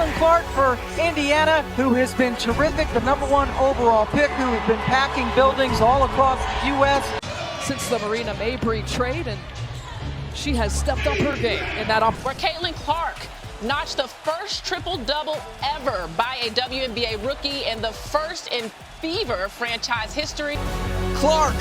Caitlin Clark for Indiana, who has been terrific, the #1 overall pick, who has been packing buildings all across the U.S. since the Marina Mabry trade, and she has stepped up her game in that where Caitlin Clark notched the first triple-double ever by a WNBA rookie and the first in Fever franchise history. Clark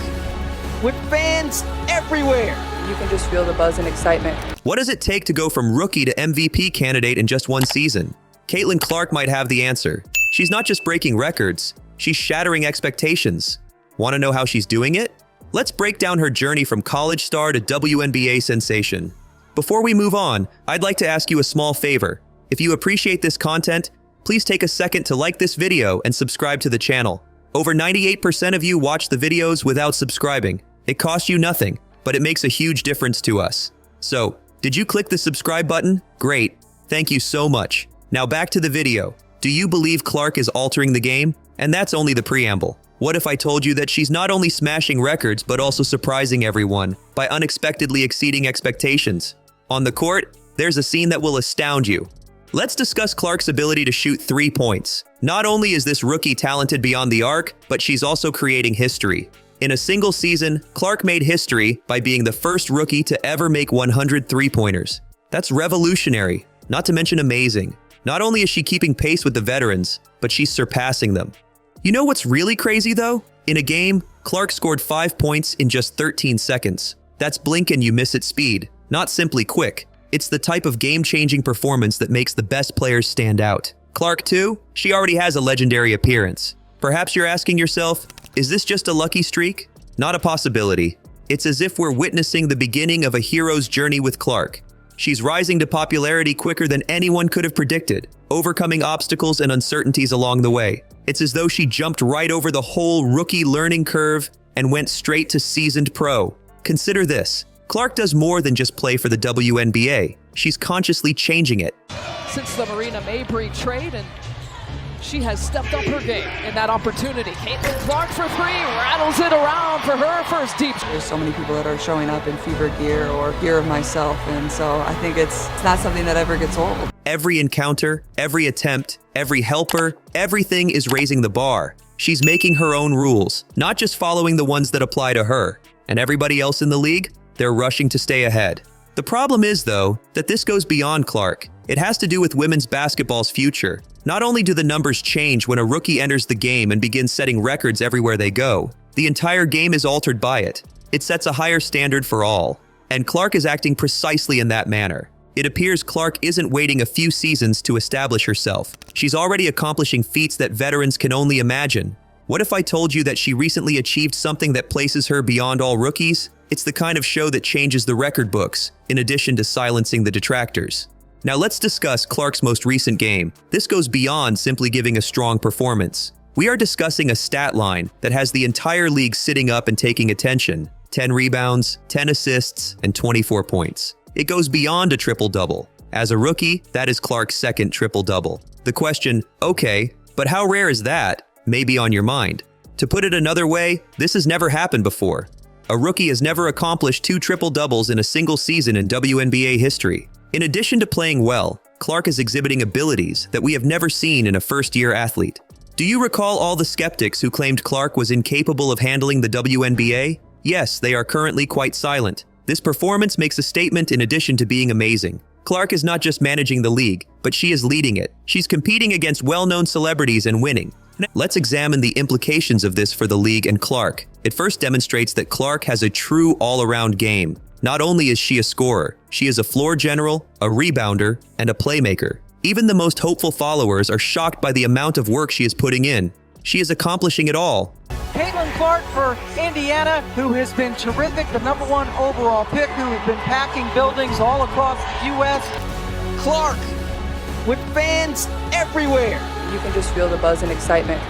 with fans everywhere. You can just feel the buzz and excitement. What does it take to go from rookie to MVP candidate in just one season? Caitlin Clark might have the answer. She's not just breaking records, she's shattering expectations. Want to know how she's doing it? Let's break down her journey from college star to WNBA sensation. Before we move on, I'd like to ask you a small favor. If you appreciate this content, please take a second to like this video and subscribe to the channel. Over 98% of you watch the videos without subscribing. It costs you nothing, but it makes a huge difference to us. So, did you click the subscribe button? Great. Thank you so much. Now back to the video. Do you believe Clark is altering the game? And that's only the preamble. What if I told you that she's not only smashing records, but also surprising everyone by unexpectedly exceeding expectations? On the court, there's a scene that will astound you. Let's discuss Clark's ability to shoot 3 points. Not only is this rookie talented beyond the arc, but she's also creating history. In a single season, Clark made history by being the first rookie to ever make 100 three-pointers. That's revolutionary, not to mention amazing. Not only is she keeping pace with the veterans, but she's surpassing them. You know what's really crazy though? In a game, Clark scored 5 points in just 13 seconds. That's blink and you miss it speed, not simply quick. It's the type of game-changing performance that makes the best players stand out. Clark too? She already has a legendary appearance. Perhaps you're asking yourself, is this just a lucky streak? Not a possibility. It's as if we're witnessing the beginning of a hero's journey with Clark. She's rising to popularity quicker than anyone could have predicted, overcoming obstacles and uncertainties along the way. It's as though she jumped right over the whole rookie learning curve and went straight to seasoned pro. Consider this. Clark does more than just play for the WNBA. She's consciously changing it. since the Marina Mabry trade, and she has stepped up her game in that opportunity. Caitlin Clark for three, rattles it around for her first deep. There's so many people that are showing up in Fever gear or gear of myself, and so I think it's not something that ever gets old. Every encounter, every attempt, every helper, everything is raising the bar. She's making her own rules, not just following the ones that apply to her. And everybody else in the league, they're rushing to stay ahead. The problem is, though, that this goes beyond Clark. It has to do with women's basketball's future. Not only do the numbers change when a rookie enters the game and begins setting records everywhere they go, the entire game is altered by it. It sets a higher standard for all. And Clark is acting precisely in that manner. It appears Clark isn't waiting a few seasons to establish herself. She's already accomplishing feats that veterans can only imagine. What if I told you that she recently achieved something that places her beyond all rookies? It's the kind of show that changes the record books, in addition to silencing the detractors. Now let's discuss Clark's most recent game. This goes beyond simply giving a strong performance. We are discussing a stat line that has the entire league sitting up and taking attention. 10 rebounds, 10 assists, and 24 points. It goes beyond a triple-double. As a rookie, that is Clark's second triple-double. The question, okay, but how rare is that, may be on your mind. To put it another way, this has never happened before. A rookie has never accomplished 2 triple-doubles in a single season in WNBA history. In addition to playing well, Clark is exhibiting abilities that we have never seen in a first-year athlete. Do you recall all the skeptics who claimed Clark was incapable of handling the WNBA? Yes, they are currently quite silent. This performance makes a statement in addition to being amazing. Clark is not just managing the league, but she is leading it. She's competing against well-known celebrities and winning. Let's examine the implications of this for the league and Clark. It first demonstrates that Clark has a true all-around game. Not only is she a scorer, she is a floor general, a rebounder, and a playmaker. Even the most hopeful followers are shocked by the amount of work she is putting in. She is accomplishing it all. Caitlin Clark for Indiana, who has been terrific, the #1 overall pick, who has been packing buildings all across the U.S. Clark, with fans everywhere. You can just feel the buzz and excitement.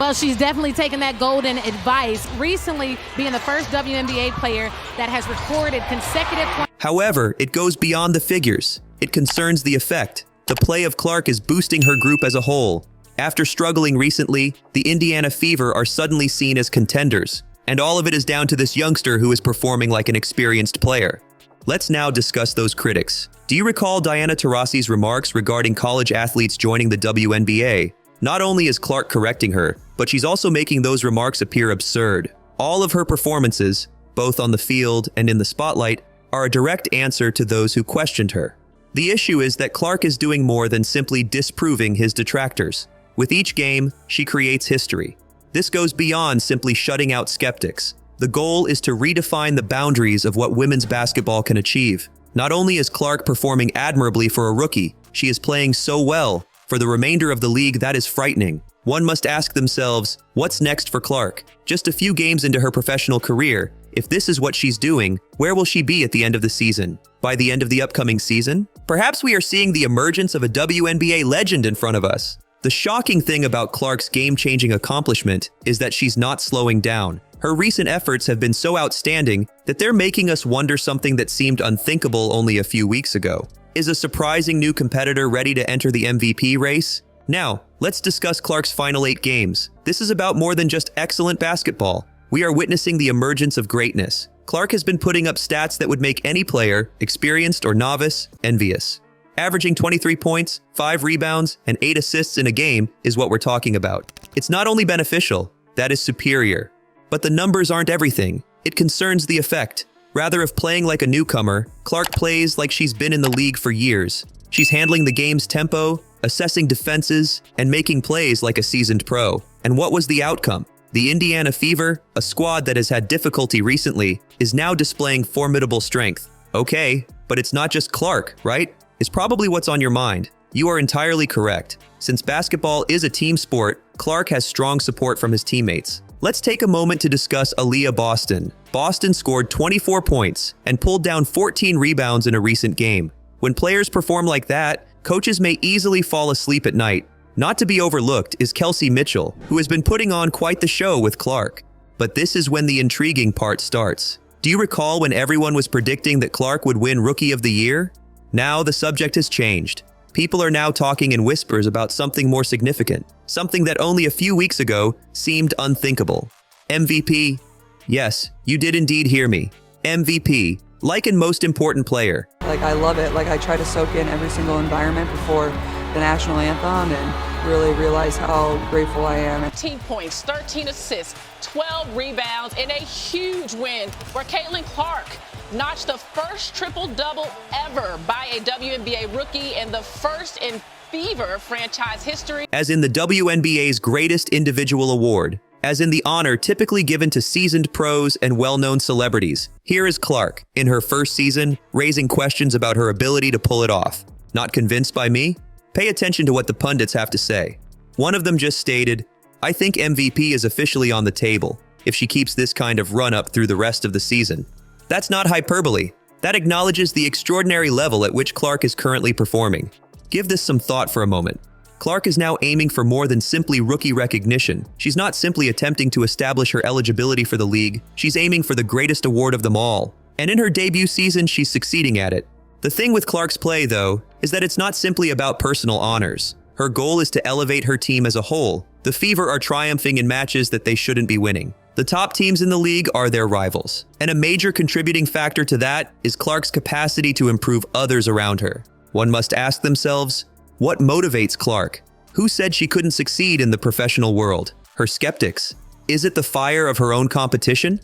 Well, she's definitely taken that golden advice, recently being the first WNBA player that has recorded consecutive points. However, it goes beyond the figures. It concerns the effect. The play of Clark is boosting her group as a whole. After struggling recently, the Indiana Fever are suddenly seen as contenders. And all of it is down to this youngster who is performing like an experienced player. Let's now discuss those critics. Do you recall Diana Taurasi's remarks regarding college athletes joining the WNBA? Not only is Clark correcting her, but she's also making those remarks appear absurd. All of her performances, both on the field and in the spotlight, are a direct answer to those who questioned her. The issue is that Clark is doing more than simply disproving his detractors. With each game, she creates history. This goes beyond simply shutting out skeptics. The goal is to redefine the boundaries of what women's basketball can achieve. Not only is Clark performing admirably for a rookie, she is playing so well. For the remainder of the league, that is frightening. One must ask themselves, what's next for Clark? Just a few games into her professional career, if this is what she's doing, where will she be at the end of the season? By the end of the upcoming season? Perhaps we are seeing the emergence of a WNBA legend in front of us. The shocking thing about Clark's game-changing accomplishment is that she's not slowing down. Her recent efforts have been so outstanding that they're making us wonder something that seemed unthinkable only a few weeks ago. Is a surprising new competitor ready to enter the MVP race? Now, let's discuss Clark's final 8 games. This is about more than just excellent basketball. We are witnessing the emergence of greatness. Clark has been putting up stats that would make any player, experienced or novice, envious. Averaging 23 points, 5 rebounds, and 8 assists in a game is what we're talking about. It's not only beneficial, that is superior. But the numbers aren't everything. It concerns the effect. Rather of playing like a newcomer, Clark plays like she's been in the league for years. She's handling the game's tempo, assessing defenses, and making plays like a seasoned pro. And what was the outcome? The Indiana Fever, a squad that has had difficulty recently, is now displaying formidable strength. Okay, but it's not just Clark, right? Is probably what's on your mind. You are entirely correct. Since basketball is a team sport, Clark has strong support from his teammates. Let's take a moment to discuss Aaliyah Boston. Boston scored 24 points and pulled down 14 rebounds in a recent game. When players perform like that, coaches may easily fall asleep at night. Not to be overlooked is Kelsey Mitchell, who has been putting on quite the show with Clark. But this is when the intriguing part starts. Do you recall when everyone was predicting that Clark would win Rookie of the Year? Now the subject has changed. People are now talking in whispers about something more significant, something that only a few weeks ago seemed unthinkable. MVP. Yes, you did indeed hear me. MVP, like in most important player. I love it. I try to soak in every single environment before the national anthem and really realize how grateful I am. 18 points, 13 assists, 12 rebounds, and a huge win where Caitlin Clark notched the first triple-double ever by a WNBA rookie and the first in Fever franchise history. As in the WNBA's greatest individual award, as in the honor typically given to seasoned pros and well-known celebrities, here is Clark, in her first season, raising questions about her ability to pull it off. Not convinced by me? Pay attention to what the pundits have to say. One of them just stated, "I think MVP is officially on the table if she keeps this kind of run-up through the rest of the season." That's not hyperbole. That acknowledges the extraordinary level at which Clark is currently performing. Give this some thought for a moment. Clark is now aiming for more than simply rookie recognition. She's not simply attempting to establish her eligibility for the league. She's aiming for the greatest award of them all. And in her debut season, she's succeeding at it. The thing with Clark's play, though, is that it's not simply about personal honors. Her goal is to elevate her team as a whole. The Fever are triumphing in matches that they shouldn't be winning. The top teams in the league are their rivals. And a major contributing factor to that is Clark's capacity to improve others around her. One must ask themselves, what motivates Clark? Who said she couldn't succeed in the professional world? Her skeptics? Is it the fire of her own competition?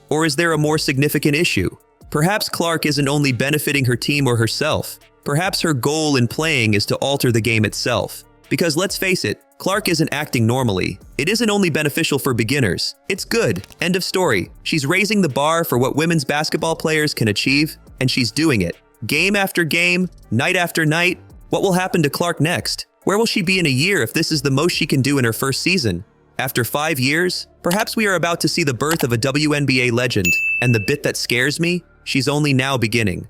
Or is there a more significant issue? Perhaps Clark isn't only benefiting her team or herself. Perhaps her goal in playing is to alter the game itself. Because let's face it, Clark isn't acting normally. It isn't only beneficial for beginners. It's good. End of story. She's raising the bar for what women's basketball players can achieve, and she's doing it. Game after game, night after night. What will happen to Clark next? Where will she be in a year if this is the most she can do in her first season? After 5 years, perhaps we are about to see the birth of a WNBA legend. And the bit that scares me, she's only now beginning.